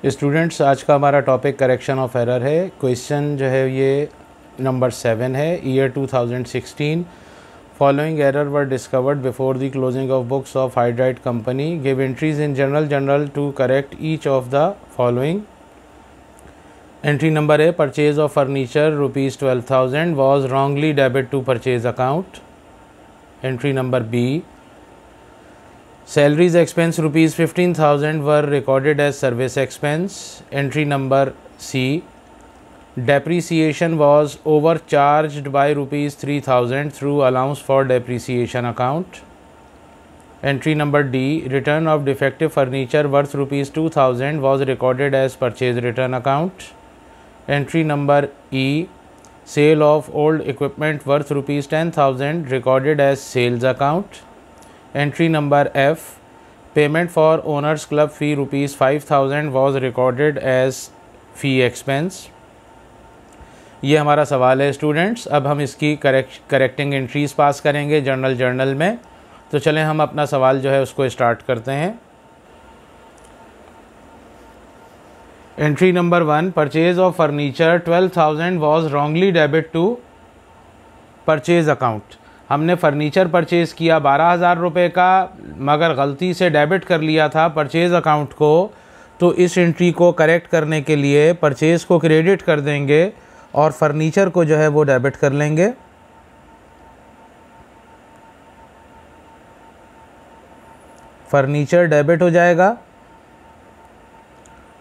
Students, आज का हमारा टॉपिक करेक्शन ऑफ एरर है। क्वेश्चन जो है ये नंबर 7 है। Year 2016 following error were discovered before the closing of books of Hydrite company. Give entries in journal to correct each of the following. Entry number A, purchase of furniture ₹12,000 was wrongly debit to purchase account. Entry number B, salaries expense ₹15,000 were recorded as service expense. Entry number C, depreciation was overcharged by ₹3,000 through allowance for depreciation account. Entry number D, return of defective furniture worth ₹2,000 was recorded as purchase return account. Entry number E, sale of old equipment worth ₹10,000 recorded as sales account. Entry number F, payment for owners club fee ₹5,000 was recorded as fee expense. ये हमारा सवाल है students. अब हम इसकी correcting entries pass करेंगे journal में। तो चलें हम अपना सवाल जो है उसको स्टार्ट करते हैं। Entry number 1, purchase of furniture 12,000 was wrongly debit to purchase account. हमने फर्नीचर परचेज़ किया 12,000 रुपये का, मगर गलती से डेबिट कर लिया था परचेज़ अकाउंट को। तो इस एंट्री को करेक्ट करने के लिए परचेज़ को क्रेडिट कर देंगे और फर्नीचर को जो है वो डेबिट कर लेंगे। फर्नीचर डेबिट हो जाएगा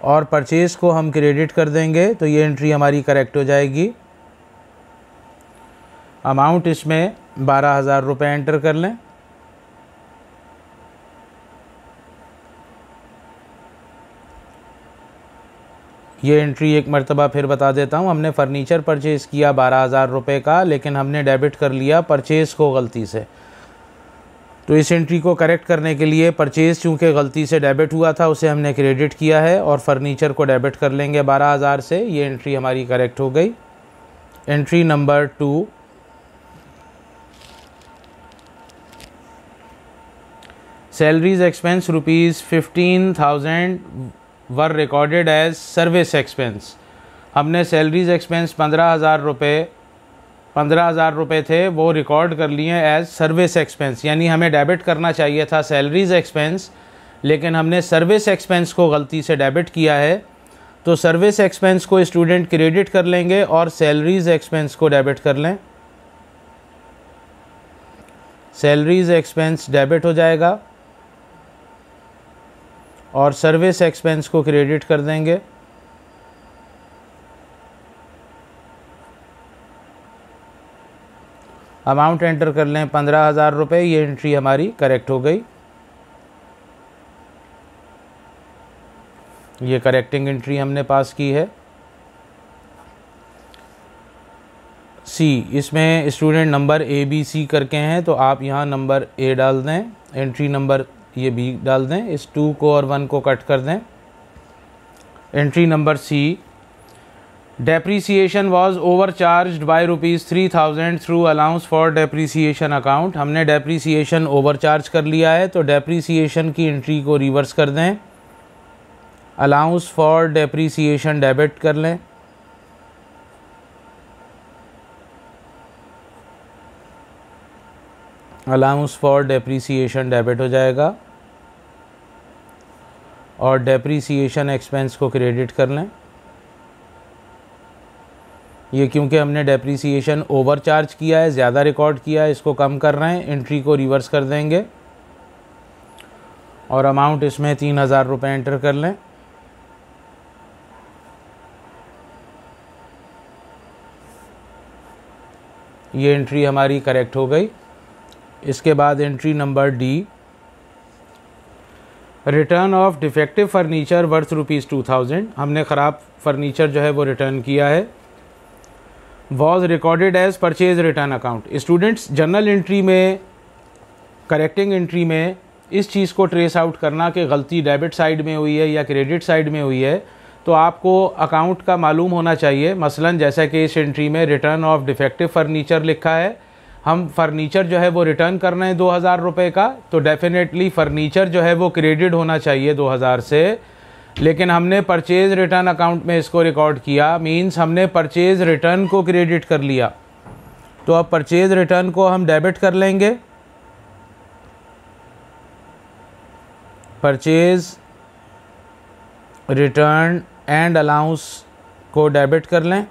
और परचेज़ को हम क्रेडिट कर देंगे। तो ये एंट्री हमारी करेक्ट हो जाएगी। अमाउंट इसमें 12,000 रुपये एंटर कर लें। ये एंट्री एक मरतबा फिर बता देता हूँ। हमने फ़र्नीचर परचेज़ किया 12,000 रुपये का, लेकिन हमने डेबिट कर लिया परचेज़ को गलती से। तो इस एंट्री को करेक्ट करने के लिए परचेज़ चूँकि गलती से डेबिट हुआ था उसे हमने क्रेडिट किया है और फर्नीचर को डेबिट कर लेंगे 12,000 से। ये एंट्री हमारी करेक्ट हो गई। Entry number 2, salaries expense ₹15,000 were recorded as service expense. हमने सैलरीज एक्सपेंस 15,000 रुपये थे वो रिकॉर्ड कर लिए एज सर्विस एक्सपेंस। यानी हमें डेबिट करना चाहिए था सैलरीज एक्सपेंस, लेकिन हमने सर्विस एक्सपेंस को गलती से डेबिट किया है। तो सर्विस एक्सपेंस को स्टूडेंट क्रेडिट कर लेंगे और सैलरीज एक्सपेंस को डेबिट कर लें। सैलरीज एक्सपेंस डेबिट हो जाएगा और सर्विस एक्सपेंस को क्रेडिट कर देंगे। अमाउंट एंटर कर लें 15,000 रुपये। ये एंट्री हमारी करेक्ट हो गई। ये करेक्टिंग एंट्री हमने पास की है। सी, इसमें student number A B C करके हैं, तो आप यहाँ नंबर ए डाल दें, एंट्री नंबर ये भी डाल दें। इस 2 को और 1 को कट कर दें। Entry number C, depreciation was overcharged by ₹3,000 through allowance for depreciation account. हमने डेप्रीसिएशन ओवरचार्ज कर लिया है, तो डेप्रीसिएशन की एंट्री को रिवर्स कर दें। अलाउंस फॉर डेप्रीसिएशन डेबिट कर लें। अलाउंस फॉर डेप्रीसिएशन डेबिट हो जाएगा और डेप्रीसिएशन एक्सपेंस को क्रेडिट कर लें। ये क्योंकि हमने डेप्रीसिएशन ओवरचार्ज किया है, ज़्यादा रिकॉर्ड किया है, इसको कम कर रहे हैं। एंट्री को रिवर्स कर देंगे और अमाउंट इसमें 3,000 रुपये एंटर कर लें। ये एंट्री हमारी करेक्ट हो गई। इसके बाद entry number D, return of defective furniture worth ₹2,000। हमने ख़राब फर्नीचर जो है वो रिटर्न किया है। Was recorded as purchase return account. Students, journal entry में, करेक्टिंग एंट्री में इस चीज़ को ट्रेस आउट करना कि गलती डेबिट साइड में हुई है या क्रेडिट साइड में हुई है, तो आपको अकाउंट का मालूम होना चाहिए। मसलन जैसा कि इस एंट्री में रिटर्न ऑफ डिफेक्टिव फर्नीचर लिखा है, हम फर्नीचर जो है वो रिटर्न कर रहे हैं 2,000 रुपये का, तो डेफिनेटली फ़र्नीचर जो है वो क्रेडिट होना चाहिए 2,000 से। लेकिन हमने परचेज़ रिटर्न अकाउंट में इसको रिकॉर्ड किया, मींस हमने परचेज़ रिटर्न को क्रेडिट कर लिया। तो अब परचेज़ रिटर्न को हम डेबिट कर लेंगे, परचेज़ रिटर्न एंड अलाउंस को डेबिट कर लें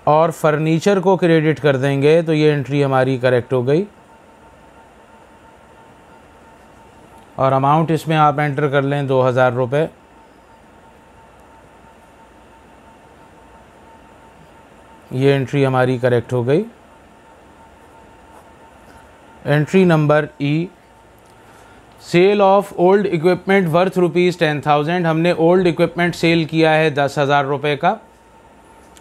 और फर्नीचर को क्रेडिट कर देंगे। तो ये एंट्री हमारी करेक्ट हो गई और अमाउंट इसमें आप एंटर कर लें 2000 रुपये। ये एंट्री हमारी करेक्ट हो गई। Entry number E, sale of old equipment worth ₹10,000। हमने ओल्ड इक्विपमेंट सेल किया है 10,000 रुपये का।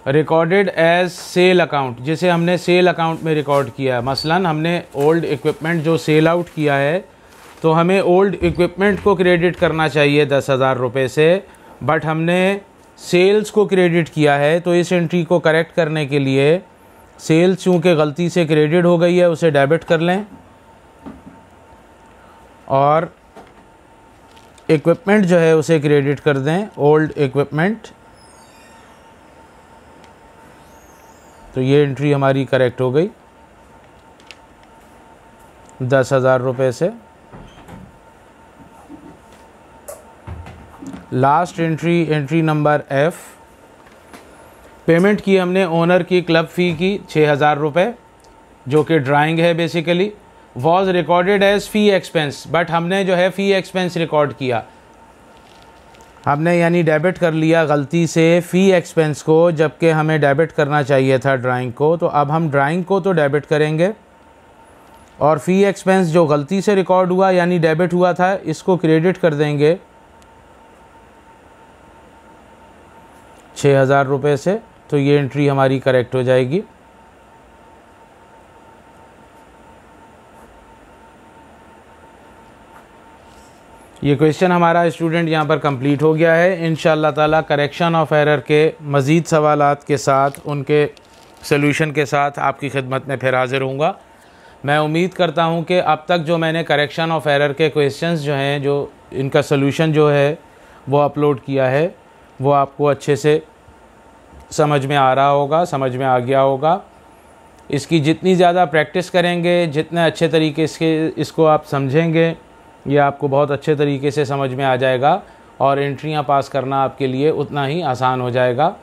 रिकॉर्डेड एज सेल अकाउंट, जिसे हमने सेल अकाउंट में रिकॉर्ड किया है। मसलन हमने ओल्ड इक्विपमेंट जो सेल आउट किया है, तो हमें ओल्ड इक्विपमेंट को क्रेडिट करना चाहिए 10,000 रुपये से, बट हमने सेल्स को क्रेडिट किया है। तो इस एंट्री को करेक्ट करने के लिए सेल्स चूँकि गलती से क्रेडिट हो गई है, उसे डेबिट कर लें और इक्विपमेंट जो है उसे क्रेडिट कर दें, ओल्ड इक्विपमेंट। तो ये एंट्री हमारी करेक्ट हो गई 10,000 रुपये से। Last entry, entry number F, payment की हमने ओनर की क्लब फ़ी की 6,000 रुपये, जो कि ड्राइंग है basically. Was recorded as fee expense, but हमने जो है फ़ी एक्सपेंस रिकॉर्ड किया, हमने यानी डेबिट कर लिया गलती से फ़ी एक्सपेंस को, जबकि हमें डेबिट करना चाहिए था ड्राइंग को। तो अब हम ड्राइंग को तो डेबिट करेंगे और फ़ी एक्सपेंस जो गलती से रिकॉर्ड हुआ यानी डेबिट हुआ था, इसको क्रेडिट कर देंगे 6,000 रुपये से। तो ये एंट्री हमारी करेक्ट हो जाएगी। ये क्वेश्चन हमारा स्टूडेंट यहाँ पर कंप्लीट हो गया है। इंशाअल्लाह ताला करेक्शन ऑफ एरर के मज़ीद सवालात के साथ, उनके सॉल्यूशन के साथ आपकी खिदमत में फिर हाज़िर हूँगा। मैं उम्मीद करता हूँ कि अब तक जो मैंने करेक्शन ऑफ एरर के क्वेश्चंस जो हैं, जो इनका सॉल्यूशन जो है वो अपलोड किया है, वो आपको अच्छे से समझ में आ रहा होगा, समझ में आ गया होगा। इसकी जितनी ज़्यादा प्रैक्टिस करेंगे, जितने अच्छे तरीके से इसको आप समझेंगे, ये आपको बहुत अच्छे तरीके से समझ में आ जाएगा और एंट्रियां पास करना आपके लिए उतना ही आसान हो जाएगा।